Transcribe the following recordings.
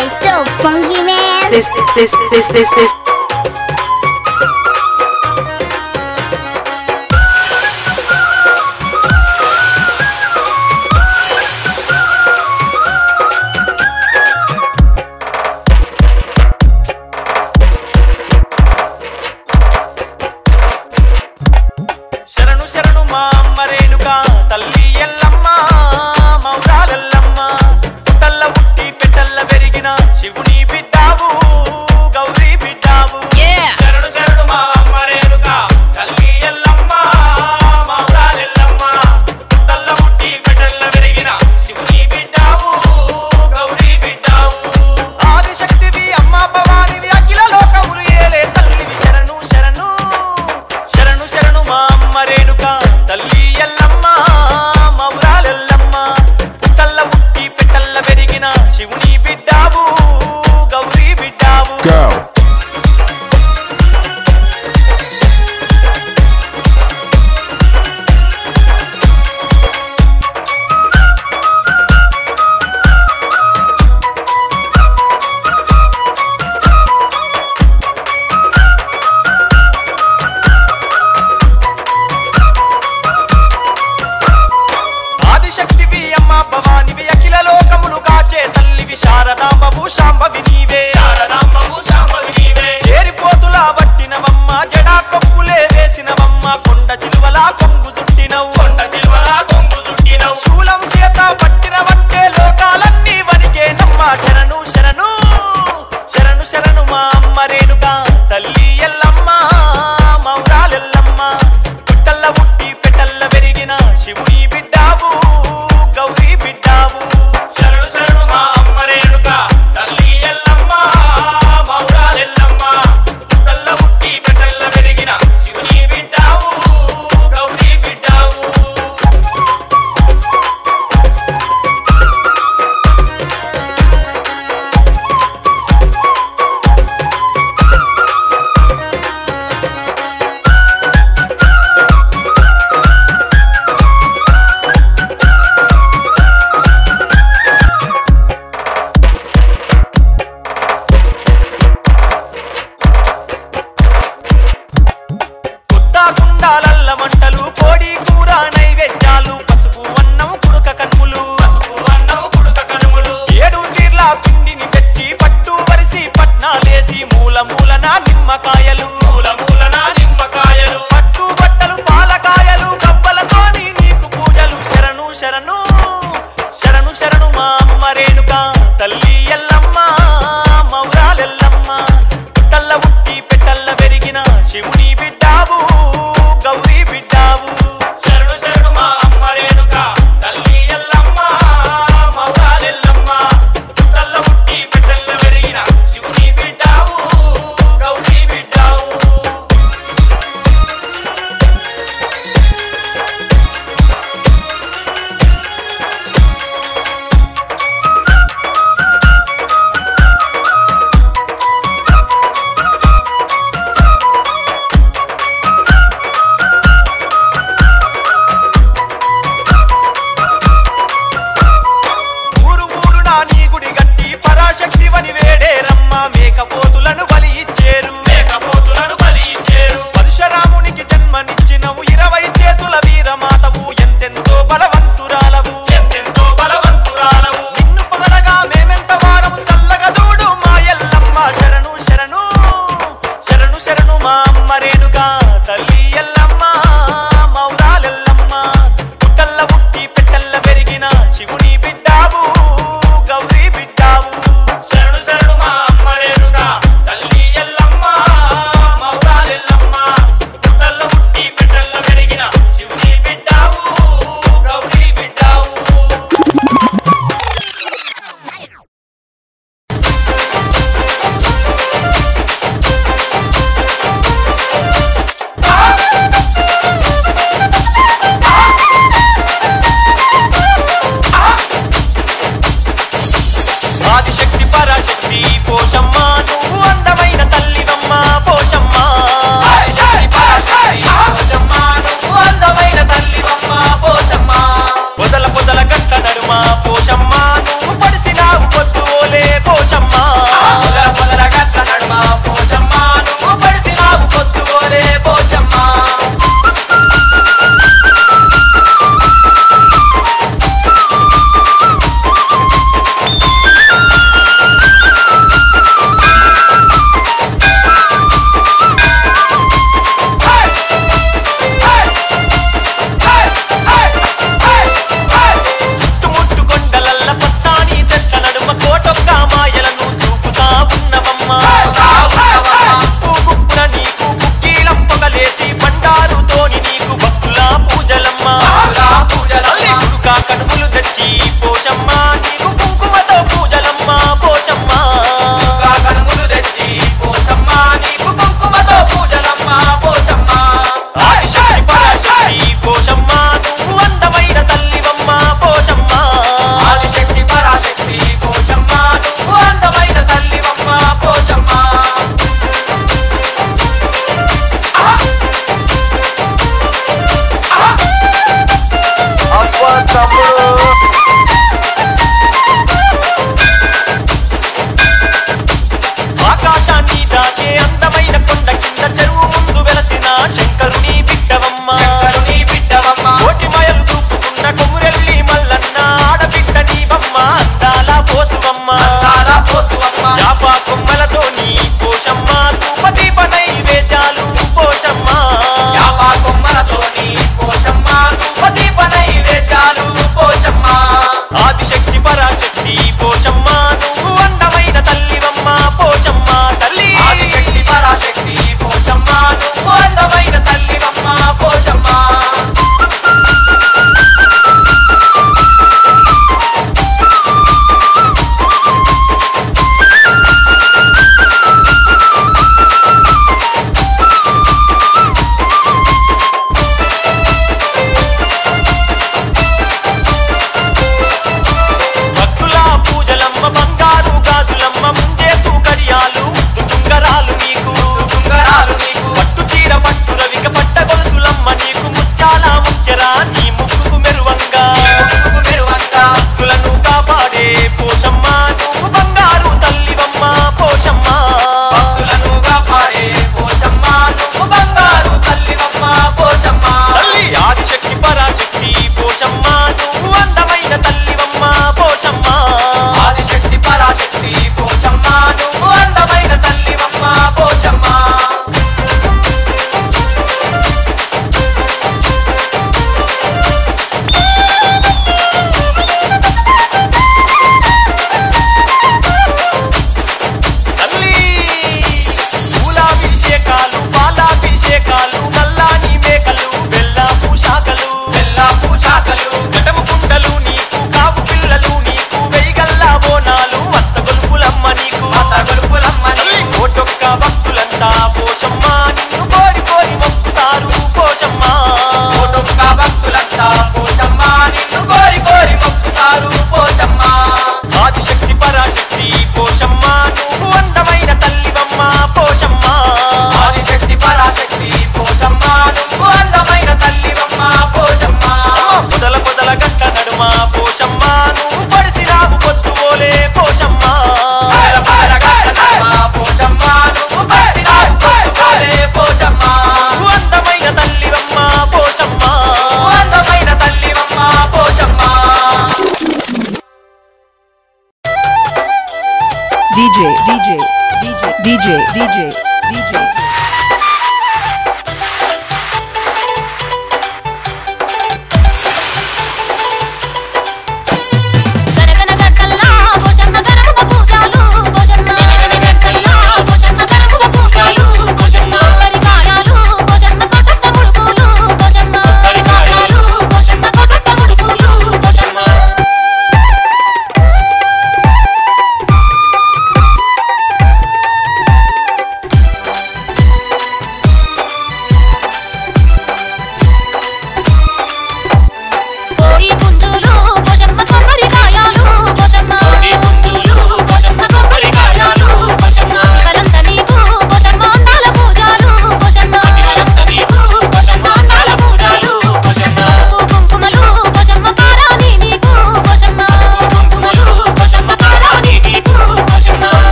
so funky, man. This. శరణు శరణు మా అమ్మ రేణుకా తల్లి ఎల్లమ్మ మౌరాలెల్లమ్మ పుట్టల్ల పుట్టి పెట్టల్ల పెరిగిన శివుని బిడ్డావు గౌరీ బిడ్డావు శరణు శరణు మా అమ్మ రేణుకా తల్లి ఎల్లమ్మ మౌరాలెల్లమ్మ పుట్టల్ల పుట్టి పెట్టల్ల పెరిగిన శివుని బిడ్డావు గౌరీ బిడ్డావు ఆదిశక్తివి అమ్మ భవానివి అఖిల లోకములు ఏలే తల్లివి శరణు శరణు శరణు శరణు మా అమ్మ రేణుకా తల్లి ఎల్లమ్మ మౌరాలెల్లమ్మ పుట్టల్ల పుట్టి పెట్టల్ల పెరిగిన శివుని బిడ్డావు గౌరీ బిడ్డావు ఆదిశక్తివి అమ్మ భవానివి అఖిల లోకములు కాచే తల్లివి శారదాంబవు శాంభవి నీవే శారదాంబవు శాంభవి నీవే చేరిపోతులా పట్టినవమ్మ జడా కొప్పులే వేసినవమ్మ కొండ చిలువలా కొంగు చుట్టినవు కొండ చిలువలా కొంగు చుట్టినవు శూలం చేత పట్టినవంటే లోకాలన్నీ వనికేనమ్మ శరణు శరణు శరణు శరణు మా అమ్మ రేణుకా తల్లి ఎల్లమ్మ మౌరాలెల్లమ్మ పుట్టల్ల పుట్టి పెట్టల్ల పెరిగిన శివుని బిడ్డావు గౌరీ బిడ్డావు శరణు శరణు మా అమ్మ రేణుకా తల్లి ఎల్లమ్మ మౌరాలెల్లమ్మ పుట్టల్ల పుట్టి పెట్టల్ల పెరిగిన శివుని బిడ్డావు గౌరీ బిడ్డావు కుండాలల్ల మంటలు కోడి కూర నైవేద్యాలు పసుపు అన్నం కుడుక కనుములు ఏడు తీర్ల పిండిని తెచ్చి పట్టు వరిసి పట్నాలేసి మూల మూలన నిమ్మకాయలు పట్టు బట్టలు పాలకాయలు గబ్బలతోని నీకు పూజలు శరణు శరణు శరణు శరణు మా అమ్మ రేణుకా తల్లి ఎల్లమ్మ మౌరాలెల్లమ్మ పుట్టల్ల పుట్టి పెట్టల్ల పెరిగిన శివుని బిడ్డావు గౌరీ బిడ్డావు శరణు శరణు మా అమ్మ రేణుకా తల్లి ఎల్లమ్మ మౌరాలెల్లమ్మ పుట్టల్ల పుట్టి పెట్టల్ల పెరిగిన శివుని బిడ్డావు గౌరీ బిడ్డావు కడుములు తెచ్చి పోషమ్మ నీకు కుంకుమతో పూజలమ్మ పోషమ్మ కడుములు తెచ్చి పోషమ్మ నీకు కుంకుమతో పూజలమ్మ పోషమ్మ ఆదిశక్తి పరాశక్తి పోషమ్మ నువ్వు అందమైన తల్లివమ్మ పోషమ్మ ఆదిశక్తి పరాశక్తి పోషమ్మ నువ్వు అందమైన తల్లివమ్మ పోషమ్మ ఆకాశాన్ని దాకే అందమైన కొండ కింద చెరువు ముందు వెలసిన శంకరుని బిడ్డవమ్మ కోటి మాయలు దూపుకున్న కొమురెల్లి మల్లన్న ఆడబిడ్డ నీవమ్మ అందాల పోసువమ్మ యాపా కొమ్మలతో నీ పోషమ్మ ధూపదీప నైవేద్యాలు పోషమ్మ యాపా కొమ్మలతో నీ పోషమ్మ ధూపదీప నైవేద్యాలు పోషమ్మ ఆదిశక్తి పరాశక్తి పోషమ్మ నువ్వు అందమైన తల్లివమ్మ పోషమ్మ తల్లి ఆదిశక్తి పరాశక్తి పోషమ్మ నువ్వు అందమైన తల్లివమ్మ పోషమ్మ భక్తుల పూజలమ్మ బంగారు గాజులమ్మ ముంజేసు కడియాలు తుంగరాలు నీకు పట్టు చీర పట్టు రవిక పట్ట గొలుసులమ్మ నీకు ముత్యాల ముఖ్యరా నీ ముక్కుకు మెరువంగా భక్తులను కాపాడే పోషమ్మ నువ్వు బంగారు తల్లివమ్మ పోషమ్మ భక్తులను కాపాడే పోషమ్మ నువ్వు బంగారు తల్లివమ్మ పోషమ్మ తల్లి ఆదిశక్తి పరాశక్తి పోషమ్మ నువ్వు అందమైన తల్లివమ్మ పోషమ్మ ఆదిశక్తి పరాశక్తి పోషమ్మ నువ్వు అందమైన తల్లివమ్మ పోషమ్మ తల్లి పూలాభిషేకాలు పాలాభిషేకాలు నల్లాని మేకలు బెల్లపు శాఖలు గటము కుండలు నీకు కాపు పిల్లలు నీకు వెయ్యగల్ల బోనాలు అత్త గొలుపులమ్మ నీకు తల్లి కోటొక్క భక్తులంతా పోషమ్మ నిన్ను కోరి కోరి మొక్కుతారు పోషమ్మ కోటొక్క భక్తులంతా పోషమ్మ నిన్ను కోరి కోరి మొక్కుతారు పోషమ్మ ఆదిశక్తి పరాశక్తి పోషమ్మ నువ్వు అందమైన తల్లివమ్మ పోషమ్మ ఆదిశక్తి పరాశక్తి పోషమ్మ నువ్వు అందమైన తల్లివమ్మ పోషమ్మ పొదల గంట నడుమ పోషమ్మ నువ్వు పడిసిరావు పొద్దుపోలే పోషమ్మ పోషమ్మ నువ్వు పడిసిరావు పొద్దుపోలే పోషమ్మ నువ్వు అందమైన తల్లివమ్మ పోషమ్మ అందమైన తల్లివమ్మ Poshamma DJ.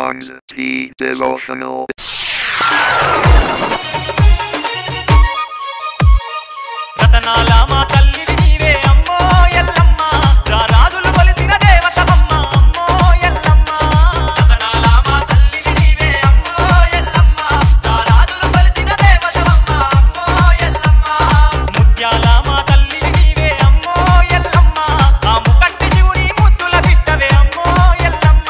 songs, T devotional. రతనాల మా తల్లివి నీవే అమ్మో ఎల్లమ్మ రారాజులు కొలిసిన దేవతవమ్మ అమ్మో ఎల్లమ్మ రతనాల మా తల్లివి నీవే అమ్మో ఎల్లమ్మ రారాజులు కొలిసిన దేవతవమ్మ అమ్మో ఎల్లమ్మ ముత్యాల మా తల్లివి నీవే అమ్మో ఎల్లమ్మ ఆ ముకంటి శివుని ముద్దుల బిడ్డవే అమ్మో ఎల్లమ్మ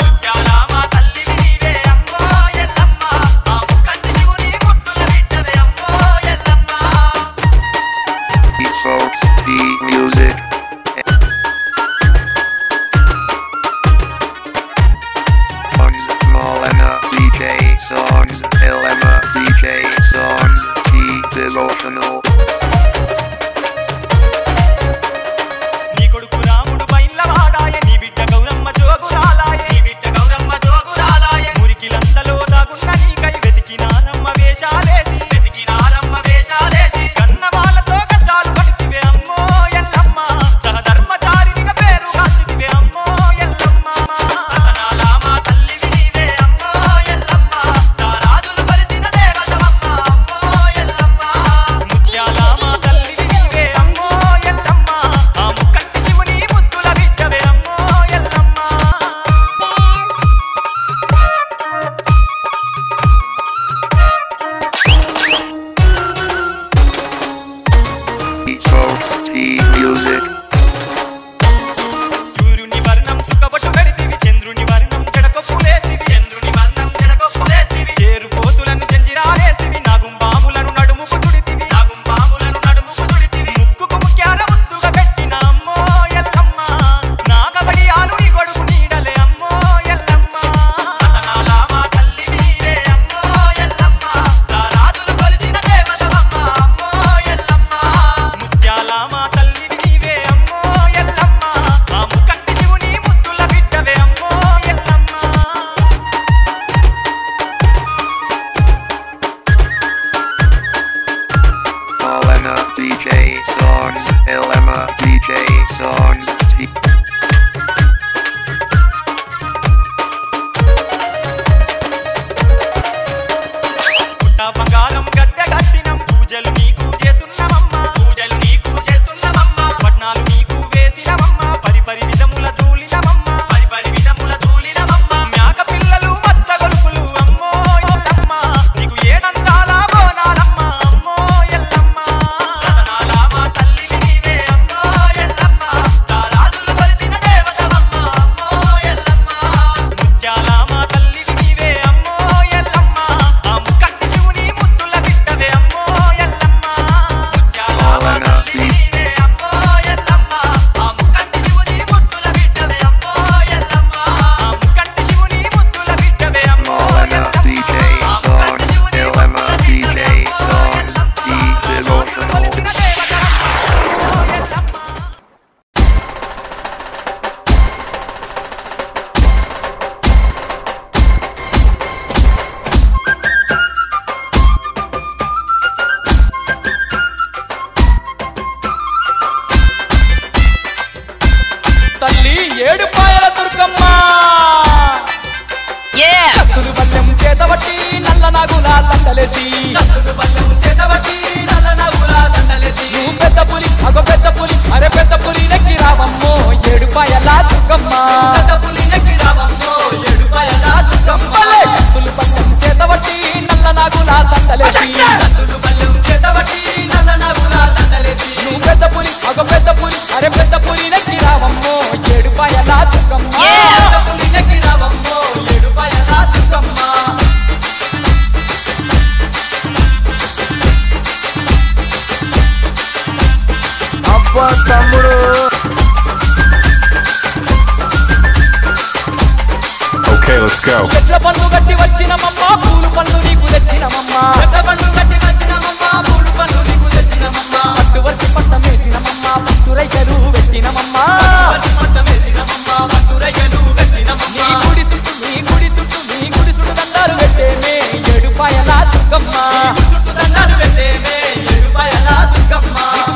ముత్యాల మా తల్లివి నీవే అమ్మో ఎల్లమ్మ ఆ ముకంటి శివుని ముద్దుల బిడ్డవే అమ్మో Yellamma Folks, T music. Songs, Malena DJ songs, Elena DJ songs, T devotional. నీ కొడుకు రాముడు బైన్లవాడాయ నీ బిడ్డ గౌరమ్మ జోగురాలాయ నీ బిడ్డ గౌరమ్మ జోగురాలాయ మురికిలందలో దాగున్న నీకై వెతికినారమ్మ వేషాలేసి కన్నవాళ్ళతో కష్టాలు పడితివే అమ్మో ఎల్లమ్మ సహధర్మచారినిగా పేరు కాచితివే అమ్మో ఎల్లమ్మ రతనాల మా తల్లివి నీవే అమ్మో ఎల్లమ్మ రారాజులు కొలిసిన దేవతవమ్మ అమ్మో ఎల్లమ్మ ముత్యాల మా తల్లివి నీవే అమ్మో ఎల్లమ్మ ఆ ముక్కంటి శివుని ముద్దుల బిడ్డవే అమ్మో ఎల్లమ్మ Folks, T music. సూర్యుని వర్ణం సుఖబొట్టు పెడితివి చంద్రుని వర్ణం జడకొప్పులేసివి చంద్రుని వర్ణం జడకొప్పులేసివి చేరుపోతులను జంజిరాలేసివి నాగుంబాములను నడుముకు తుడితివి నాగుంబాములను నడుముకు తుడితివి ముక్కుకు ముక్యాల ముద్దుగా పెట్టిన అమ్మో ఎల్లమ్మ నాగబడి ఆలుని గొడుగు నీడలే అమ్మో ఎల్లమ్మ రతనాల మా తల్లివి నీవే అమ్మో ఎల్లమ్మ రారాజులు కొలిసిన దేవతవమ్మ అమ్మో ఎల్లమ్మ ముత్యాల మా తల్లివి నీవే అమ్మో ఎల్లమ్మ ఆ ముకంటి శివుని ముద్దుల బిడ్డవే అమ్మో Yellamma Malena DJ songs, Elena DJ songs, T. పుట్ట బంగారం గద్దె కట్టినం పూజలు నీకు చేస్తున్నామమ్మ పూజలు నీకు చేస్తున్నామమ్మ పట్నాలు నీకు వేసినమమ్మ పరిపరి విధముల తూలినమమ్మ పరిపరి విధముల తూలినమమ్మ మేక పిల్లలు మత్త గొలుపులు అమ్మో ఎల్లమ్మ నీకు ఏడంతాల బోనాలమ్మ అమ్మో ఎల్లమ్మ రతనాల మా తల్లివి నీవే అమ్మో ఎల్లమ్మ రారాజులు కొలిసిన దేవతవమ్మ అమ్మో ఎల్లమ్మ ముత్యాల మా తల్లివి నీవే అమ్మో ఎల్లమ్మ ఆ ముకంటి శివుని ముద్దుల బిడ్డవే అమ్మో ఎల్లమ్మ ముత్యాల మా Malena తల్లివి D. నీవే అమ్మో ఎల్లమ్మ ఆ ముకంటి శివుని ముద్దుల బిడ్డవే అమ్మో ఎల్లమ్మ ఆ ముకంటి శివుని ముద్దుల బిడ్డవే అమ్మో Malena Yellamma DJ songs, Elena DJ songs, T devotional. తల్లి ఏడుపాయల దుర్గమ్మ కత్తులు బల్లెం చేతబట్టి నల్ల నాగుల దండలేసి నువ్వు పెద్ద పులి అగో పెద్ద పులి అరే పెద్ద పులి నెక్కి రావమ్మో ఏడుపాయల దుర్గమ్మ భలే కత్తులు బల్లెం చేతబట్టి నల్ల నాగుల దండలేసి నువ్వు పెద్ద పులి అగో పెద్ద పులి అరే పెద్ద పులి నెక్కి రావమ్మో ఏడుపాయల దుర్గమ్మ అబ్బా తమ్ముడు. Okay, let's go. చెట్ల పండు గట్టి వచ్చినమమ్మ పూలు పండు నీకు తెచ్చినమమ్మ పట్టు వచ్చి పట్టం వేసినమమ్మ పట్టురైకలు పెట్టినమమ్మ నీ గుడి చుట్టూ నీ గుడి చుట్టూ నీ గుడి చుట్టూ దండాలు పెట్టేమే ఏడుపాయల దుర్గమ్మ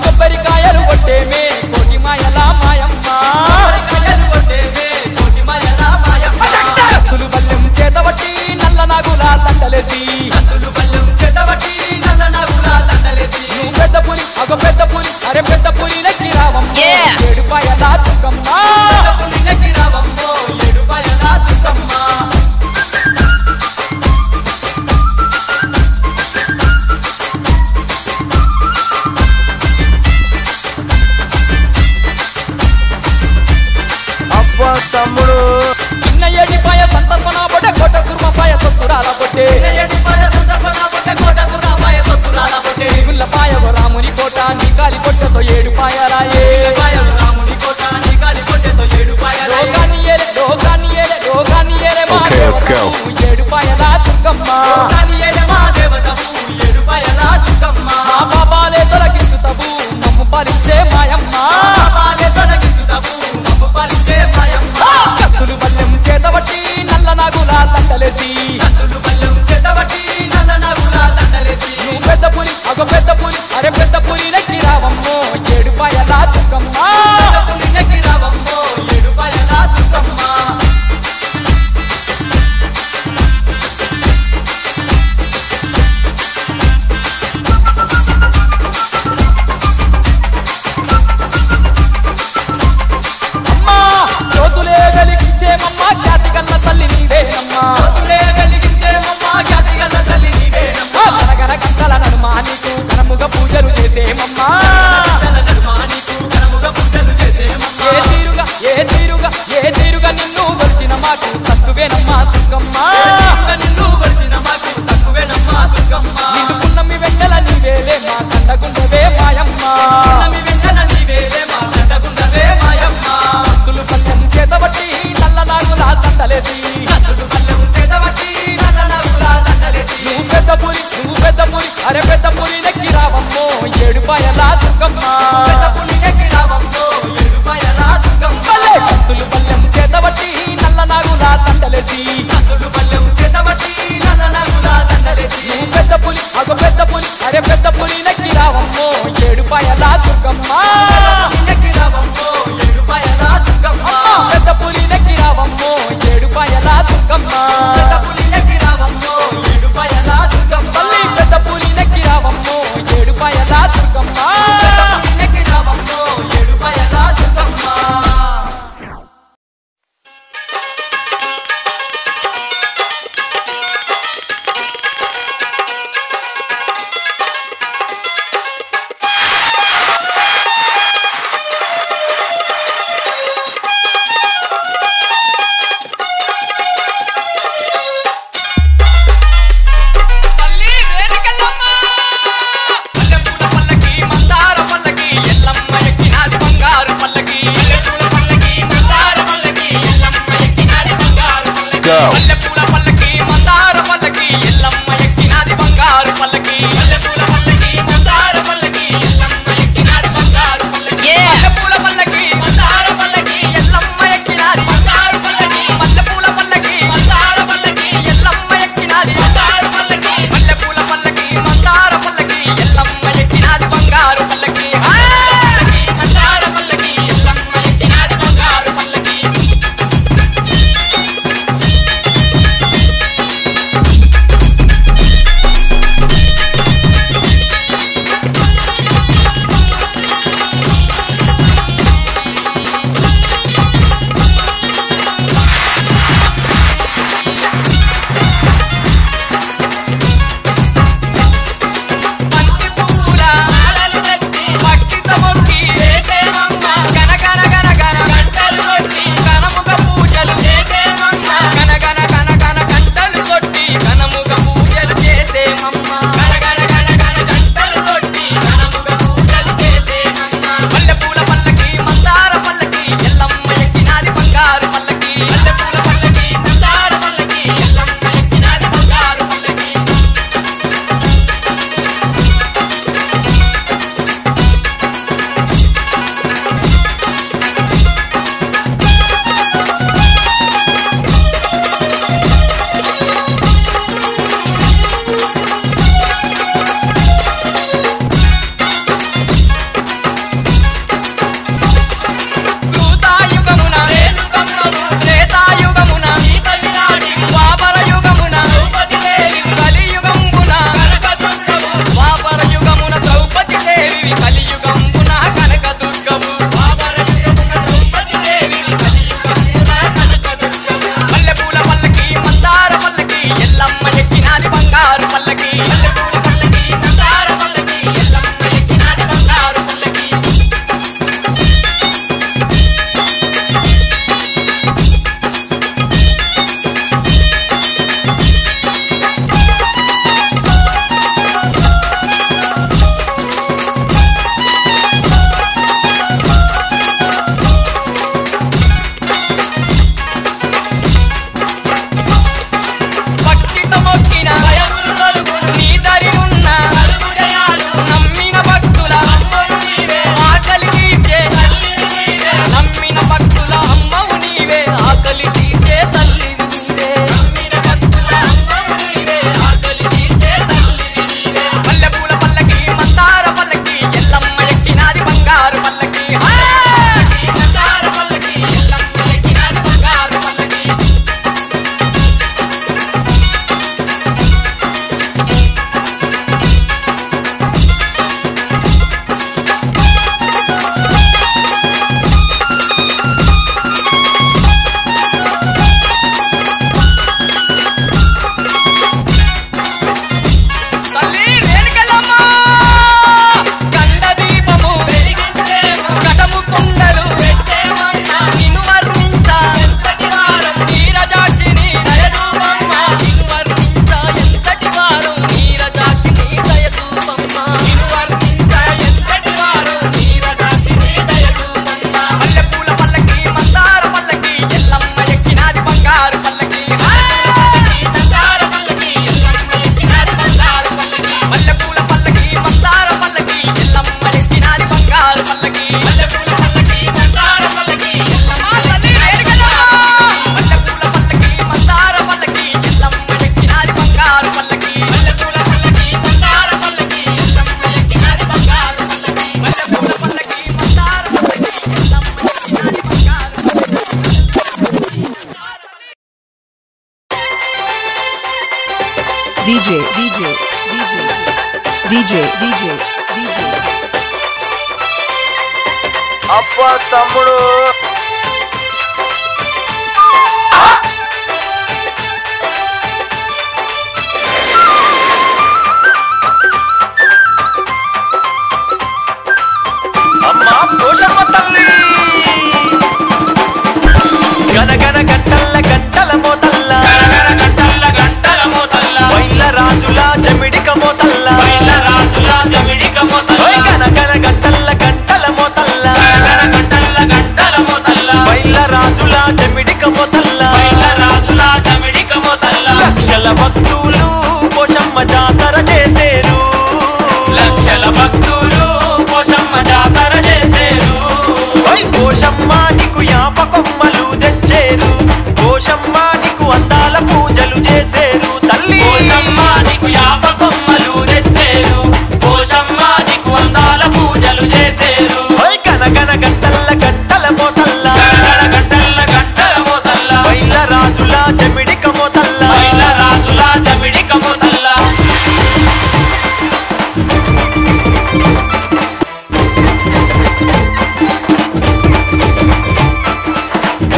కొబ్బరికాయలు కొట్టేమే కోటి మాయల మాయమ్మ కత్తులు బల్లెం పెద్ద పులి అగ పెద్ద పులి అరే పెద్ద పులి నెక్కి రావమ్మో ఏడుపాయల చుక్కమ్మ పెద్ద పులి నెక్కి రావమ్మో ఏడుపాయల చుక్కమ్మ పూజలు చేసేమమ్మా ఏ తీరుగా నిన్ను వరిచిన మాకు తక్కువేనమ్మా దుర్గమ్మా నిన్నుకున్నమి వెన్నెల నీవేలే మా కండగుండవే మాయమ్మా భక్తులు పల్లెం చేతబట్టి నల్ల నాగులా దండలేసి నువ్వు పెద్ద పులి అరే పెద్ద పులి నెక్కి రావమ్మో ఏడుపాయల దుర్గమ్మ భక్తులు పల్లెం చేతబట్టి నల్ల నాగులా దండలేసి నువ్వు పెద్ద పులి అగ పెద్ద పులి అరే పెద్ద పులి నెక్కి రావమ్మో ఏడుపాయల దుర్గమ్మ పెద్ద పులి నెక్కి రావమ్మో ఏడుపాయల దుర్గమ్మ మళ్ళీ పెద్ద పులి నెక్కి రావమ్మో Edupayala Durgamma Go. DJ, DJ, DJ. అబ్బా తమ్ముడు అమ్మా పోషమ్మ తల్లి గనగన గంటల్ల గంటల మోతల్ల వైల రాజుల జమిడిక మోతల్ల గనగన గంటల్ల గంటల మోతల్ల వైల రాజుల జమిడిక మోతల్ల లక్షల భక్తులు పోషమ్మ జాతర చేసేరు పోషమ్మ నీకు యాప కొమ్మలు తెచ్చేరు పోషమ్మ నీకు అందాల పూజలు చేసేరు తల్లి గనగన గంటల్ల గంటల మోతల్ల వైల రాజుల జమిడిక మోతల్ల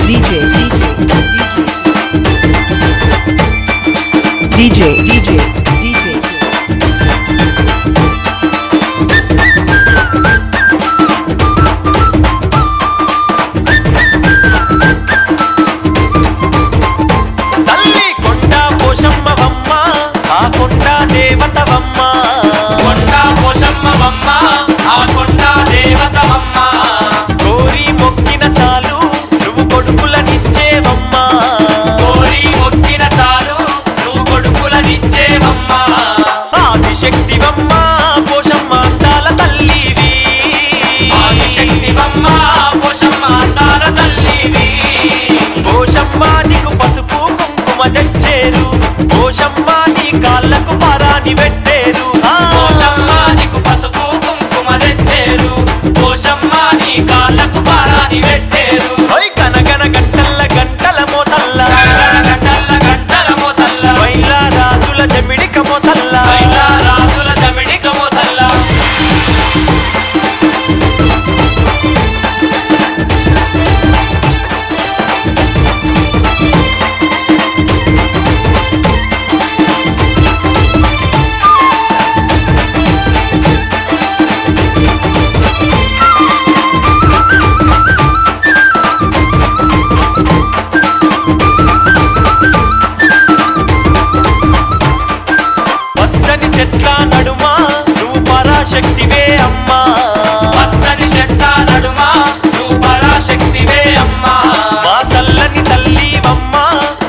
DJ, DJ, DJ, DJ. తల్లి కొండ పోషమ్మవమ్మ ఆ కొండ దేవతవమ్మ కోరి మొక్కిన చాలు నువ్వు కొడుకులనిచ్చేవమ్మా ఆదిశక్తివమ్మ పోషమ్మ అందాల తల్లివి పోషమ్మ నీకు పసుపు కుంకుమ తెచ్చేరు పోషమ్మ నీ కాళ్ళకు పరాని పెట్టేరు గనగన గంటల్ల గంటల మోతల్ల వైల రాజుల జమిడిక మోతల్ల పచ్చని చెట్ల నడుమ నువ్వు పరాశక్తివే అమ్మా మా సల్లని తల్లివమ్మ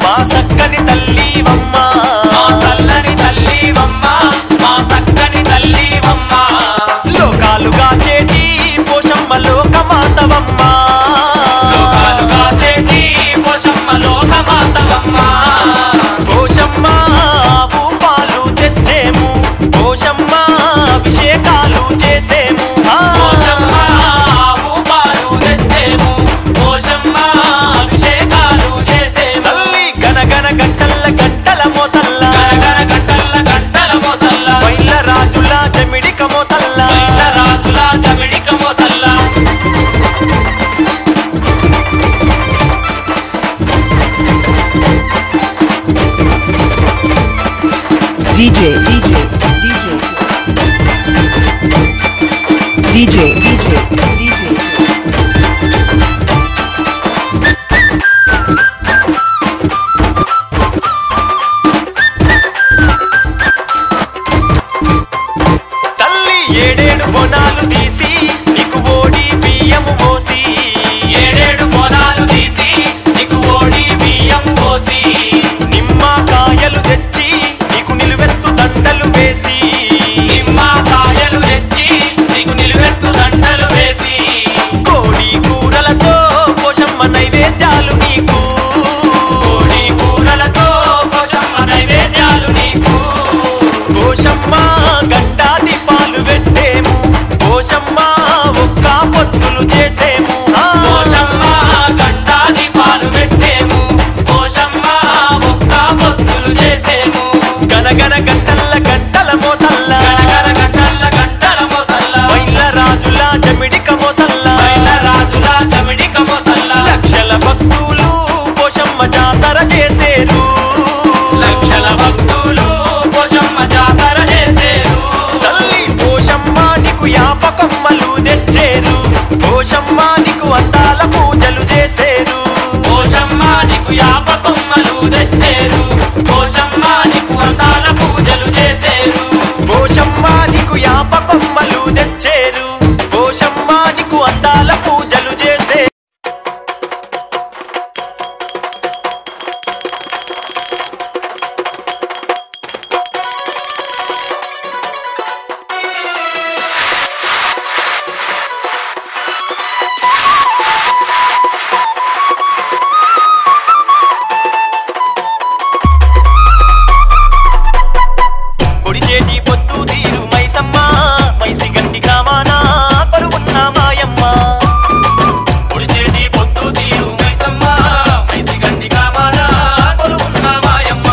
మా సక్కని తల్లివమ్మ లోకాలుగా చేటి పోషమ్మ లోకమాతవమ్మ పోషమ్మ ఆవు పాలు తెచ్చేము పోషమ్మ అభిషేకాలు చేసేము తల్లి గనగన గంటల్ల గంటల మోతల్ల వైల రాజుల జమిడిక మోతల్ల DJ, DJ, DJ. DJ, DJ, DJ. తల్లి ఏడేడు బొనాలు తీసి నీకు ఓడి బియ్యము పోసి నిమ్మకాయలు తెచ్చి నీకు నిలువెత్తు దండలు వేసి కోడి కూరలతో పోషమ్మ నైవేద్యాలు నీకు పోషమ్మ గండా దీపాలు పెట్టేము పోషమ్మ కొమ్మలు తెచ్చేరు పోషమ్మ నీకు అందాల పూజలు చేసేరు పోషమ్మ నీకు యాప కొమ్మలు తెచ్చేరు పోషమ్మ నీకు అందాల పూజలు చేసేరు పోషమ్మ నీకు యాప కొమ్మలు తెచ్చేరు పోషమ్మ నీకు అందాల పూజలు చేసే పొడిచేటి పొత్తు తీరు మైసమ్మ మైసి గంటి గ్రామాన కొలువున్న మాయమ్మ పొడిచేటి పొత్తు తీరు మైసమ్మ మైసి గంటి గ్రామాన కొలువున్న మాయమ్మ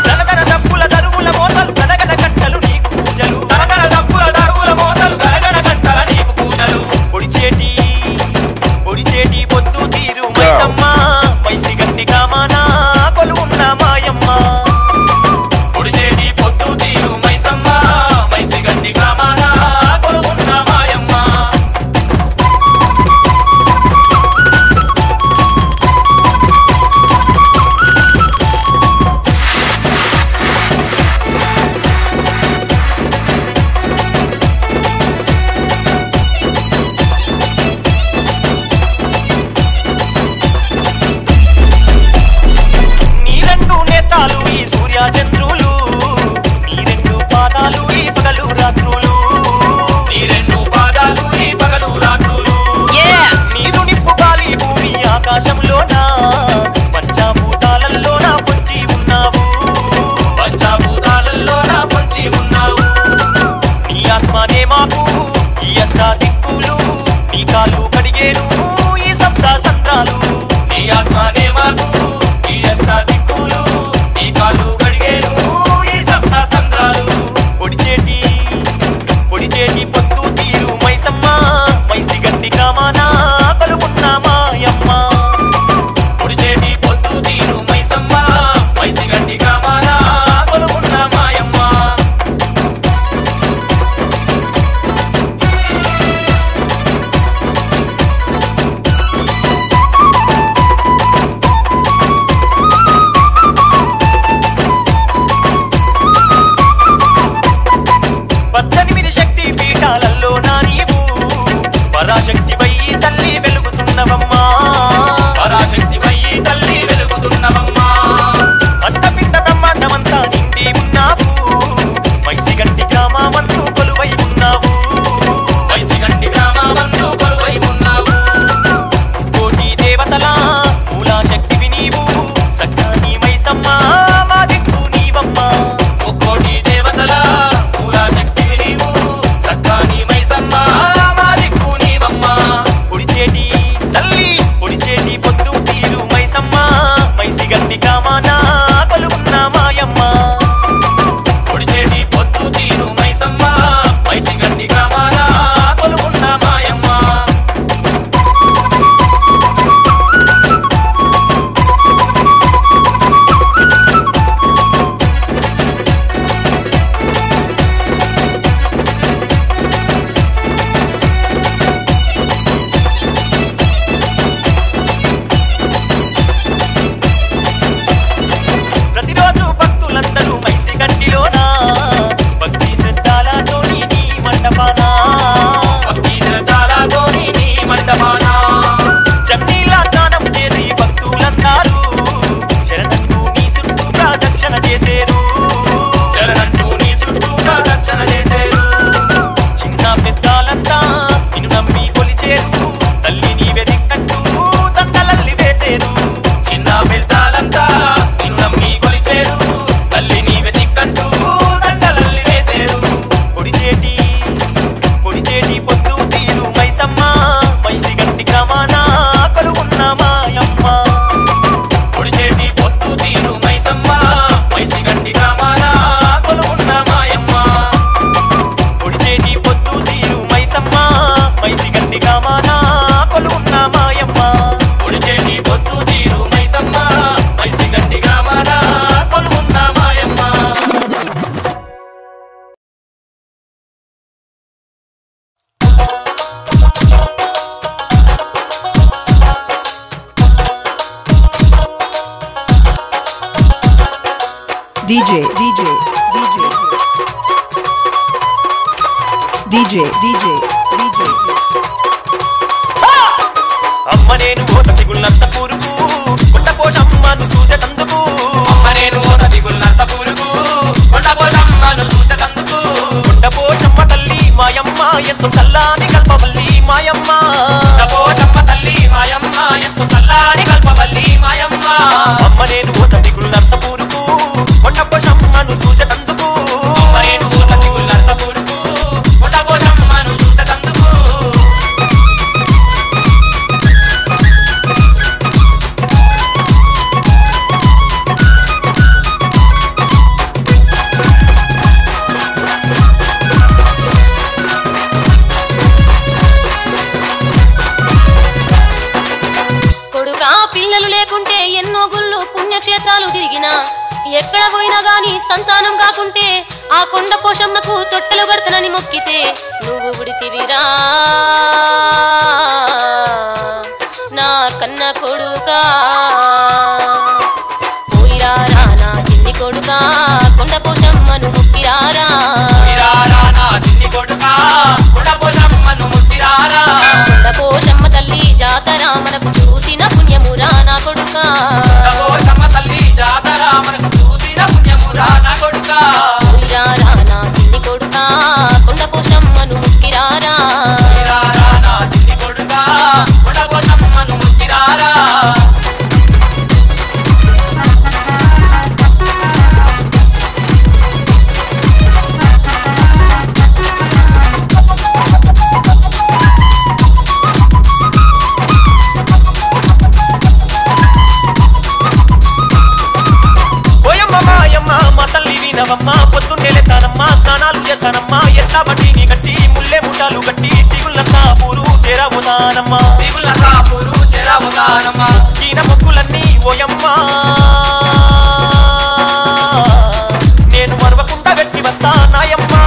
తనతన డప్పుల దరువుల మోతలు గడగడ గంటలు నీకు పూజలు తనకల డప్పుల దరువుల మోతలు గడగడ గంటల నీకు పూజలు పొడిచేటి పొత్తు తీరు మైసమ్మ మైసి గంటి గ్రామాన కొలువున్న మాయమ్మ పొడిచేటి పొత్తు తీరు మైసమ్మ మైసి గంటి గ్రామాన కొలువున్న మాయమ్మ నీ రెండు నేతాలు ఈ సూర్యచంద్రులు నీ రెండు పాదాలు ఈ పగలు రాత్రులు నీ రెండు పాదాలు ఈ పగలు రాత్రులు నీరు నిప్పు గాలి భూమి ఆకాశంలోన పంచభూతాలలోన పొంచి ఉన్నావు పంచభూతాలలో నా పొంచి ఉన్నావు నీ ఆత్మనే మాకు ఈ అష్ట దిక్కులు నీ కాళ్ళు కడిగేను ఈ సప్త సంద్రాలు నీ ఆత్మనే మాకు ఈ అష్ట దిక్కులు నీ కాళ్ళు గడిగేను ఈ సప్త సంద్రాలు పొడిచేటి పొత్తు తీరు మైసమ్మ మైసి గంటి గ్రామాన కొలువున్న మాయమ్మ పొడిచేటి పొత్తు తీరు మైసమ్మ మైసి గంటి గ్రామాన కొలువున్న మాయమ్మ పద్దెనిమిది శక్తి పీఠాలలో నా నీవు పరాశక్తి వయ్యి తల్లి వెలుగుతున్నవమ్మా పరాశక్తి వయ్యి తల్లి వెలుగుతున్నవమ్మా అండపిండ బ్రహ్మాండమంతా నిండి ఉన్నావు మైసి గంటి గ్రామమందు కొలువై ఉన్నావు మైసి గంటి గ్రామమందు కొలువై ఉన్నావు కోటి దేవతల మూలా శక్తివి నీవు సక్కాని మైసమ్మ మా దిక్కు నీవమ్మా ముక్కోటి దేవతల మూలా శక్తివి నీవు DJ, DJ, DJ. అమ్మ నేను ఓత దిగులు నర్సపూరుకు కొండ పోషమ్మను చూసేటందుకు అమ్మ నేను ఓత దిగులు నర్సపూరుకు కొండ పోషమ్మను చూసేటందుకు కొండ పోషమ్మ తల్లి మాయమ్మ ఎంతో సల్లాని కల్పవల్లి మాయమ్మ కొండ పోషమ్మ తల్లి మాయమ్మ ఎంతో సల్లాని కల్పవల్లి మాయమ్మ అమ్మ నేను ఓత దిగులు నర్సపూరుకు కొండ పోషమ్మను చూసేటందుకు అమ్మ నేను ఓత దిగులు నర్సపూరుకు కొండ పోషమ్మను చూసేటందుకు పిల్లలు లేకుంటే ఎన్నో గుళ్ళు పుణ్యక్షేత్రాలు తిరిగినా ఎక్కడ పోయినా గాని సంతానం కాకుంటే ఆ కొండ పోషమ్మకు తొట్టెలు కడతనని మొక్కితే నువ్వు ఉడితివిరా నా కన్న కొడుకా పోయిరారా నా చిన్ని కొడుకా కొండ పోషమ్మను మొక్కిరారా నా చిన్ని కొడుకా కొండ పోషమ్మను మొక్కిరారా కొండ పోషమ్మ తల్లి జాతర మనకు చూసిన పుణ్యమురా నా కొడుకా పోషమ్మ తల్లి జాతర మనకు చూసిన పుణ్యమురా నా కొడుకా పోయిరారా నా చిన్ని కొడుకా కొండ పోషమ్మను మొక్కిరారా నా చిన్ని కొడుకా కొండ పోషమ్మను మొక్కిరారా వినవమ్మా పొద్దున్నే లేతానమ్మా స్నానాలు చేస్తానమ్మా ఎట్లా బట్టి నీ గట్టి ముల్లే ముఠాలు గట్టి తిగుళ్ళంతా పూరు చేరావుతానమ్మా తిగుళ్ళంతా పూరు చేరావుతానమ్మా ఈయన మొక్కులన్నీ ఓయమ్మా నేను మరవకుండా వెట్టి వస్తా నాయమ్మా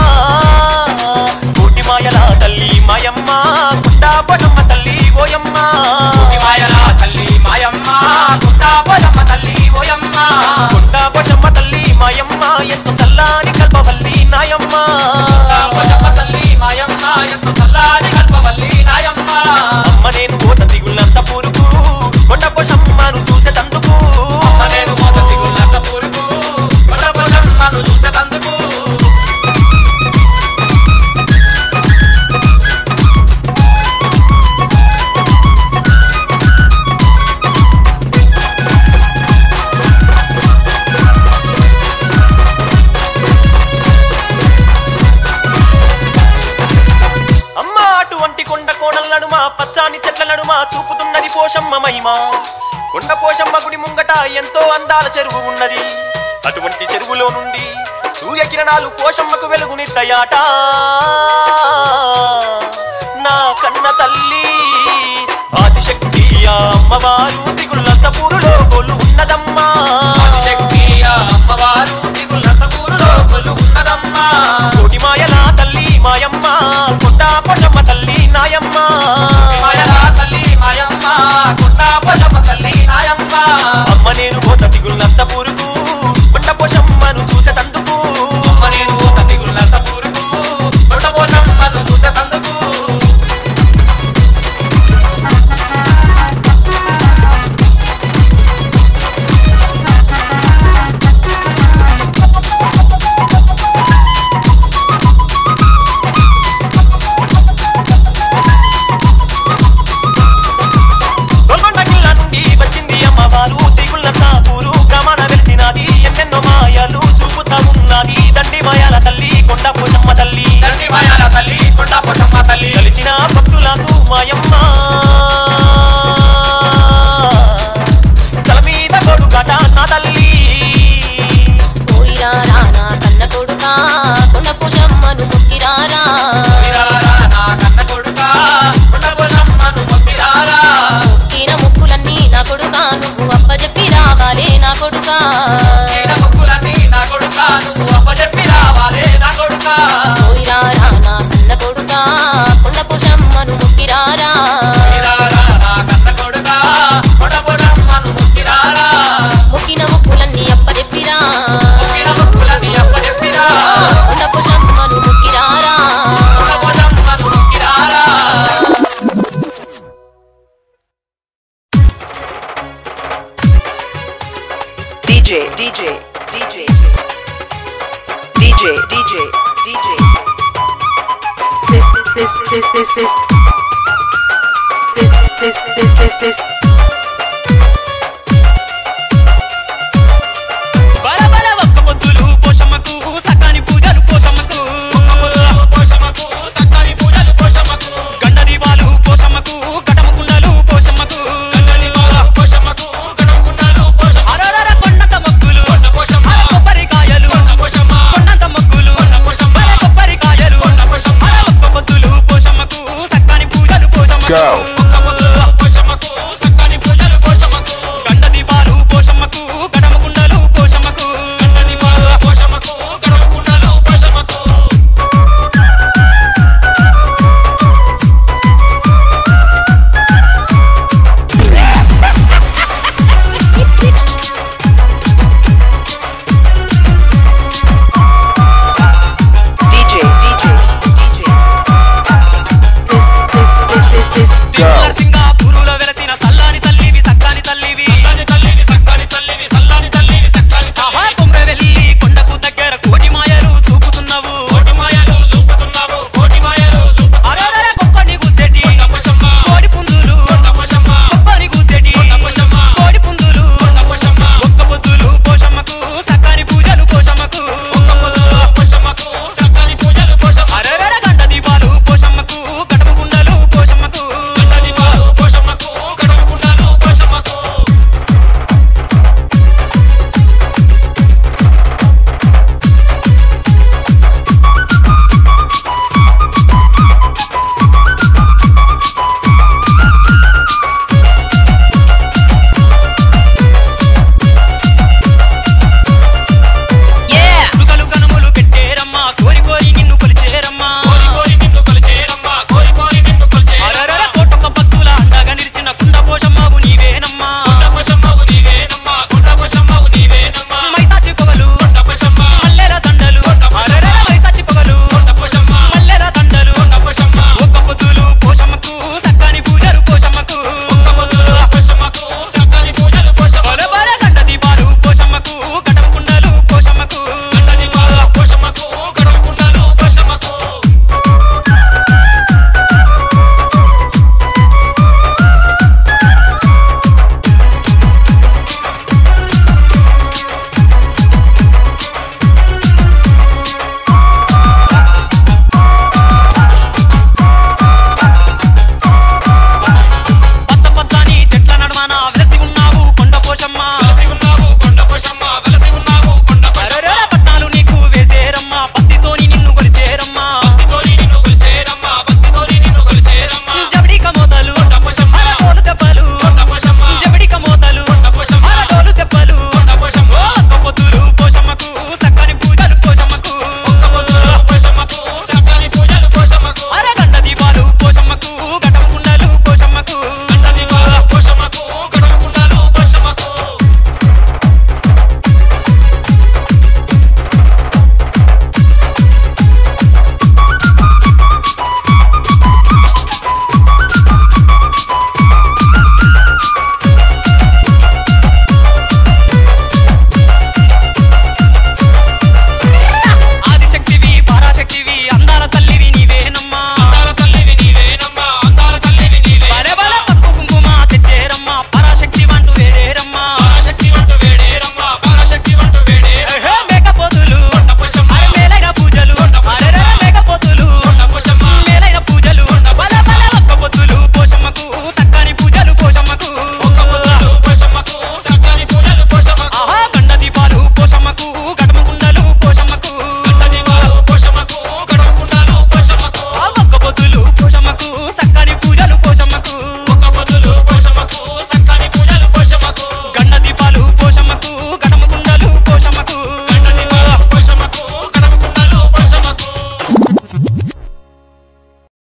కోటి మాయల తల్లి మాయమ్మ గుండా పోషమ్మ తల్లి ఓయమ్మా కోటి మాయల తల్లి మాయమ్మ గుండా పోషమ్మ తల్లి ఓయమ్మా గుండా పోషమ్మ తల్లి మాయమ్మ ఎంతో సల్లాని కల్పవల్లి నాయమ్మ పోషమ్మ తల్లి మాయమ్మ ఎంతో సల్లాని కల్పవల్లి నాయమ్మ అమ్మ నేను ఓత దిగుళ్ళంత పూరుకు కొండ పోషమ్మను చూసేటందుకు అమ్మ నేను ఓత దిగుళ్ళంత పూరుకు కొండ పోషమ్మను చూసేటందుకు పచ్చాని చెట్ల నడుమ చూపుతున్నది పోషమ్మ మహిమ కొండ పోషమ్మ గుడి ముంగట ఎంతో అందాల చెరువు ఉన్నది అటువంటి చెరువులో నుండి సూర్యకిరణాలు పోషమ్మకు వెలుగునిద్దయాట నా కన్న తల్లి ఆదిశక్తి అమ్మవారు దిగుళ్ళసపూరులో కొలు ఉన్నదమ్మా ఆదిశక్తి అమ్మవారు దిగుళ్ళసపూరులో కొలు ఉన్నదమ్మా కోటి మాయల తల్లి మాయమ్మ కొండ పోషమ్మ తల్లి నాయమ్మ మాయమ్మ కొండ పోషమ్మ తల్లి నాయమ్మ అమ్మ నేను ఓత దిగులు నర్సపూరుకు కొండ పోషమ్మను చూసేటందుకు అమ్మ నేను ఓత దిగులు నర్సపూరుకు కొండ పోషమ్మను చూసేటందుకు మాయాల తల్లి కొండ పోషమ్మ తల్లి దండి మాయాల తల్లి కొండ పోషమ్మ తల్లి కలిసిన భక్తులకు మాయమ్మ తల మీద కొడుకట నా తల్లి పోయిరారా నా కన్న కొడుకా కొండ పోషమ్మను మొక్కిరారా నా కన్న కొడుకా కొండ పోషమ్మను మొక్కిరారా మొక్కిన మొక్కులన్నీ నా కొడుకా నువ్వు అప్పచెప్పి రావాలే నా కొడుకా మొక్కులన్నీ నా కొడుకా నువ్వు అప్పచెప్పి రావాలే నా కొడుకా పోయిరారా నా కన్న కొడుకా కొండ పోషమ్మను మొక్కిరారా నా కన్న కొడుకా కొండ పోషమ్మను మొక్కిరారా మొక్కిన మొక్కులన్నీ అప్పచెప్పిరా మొక్కులన్నీ అప్పచెప్పిరా కొండ పోషమ్మను మొక్కిరారా this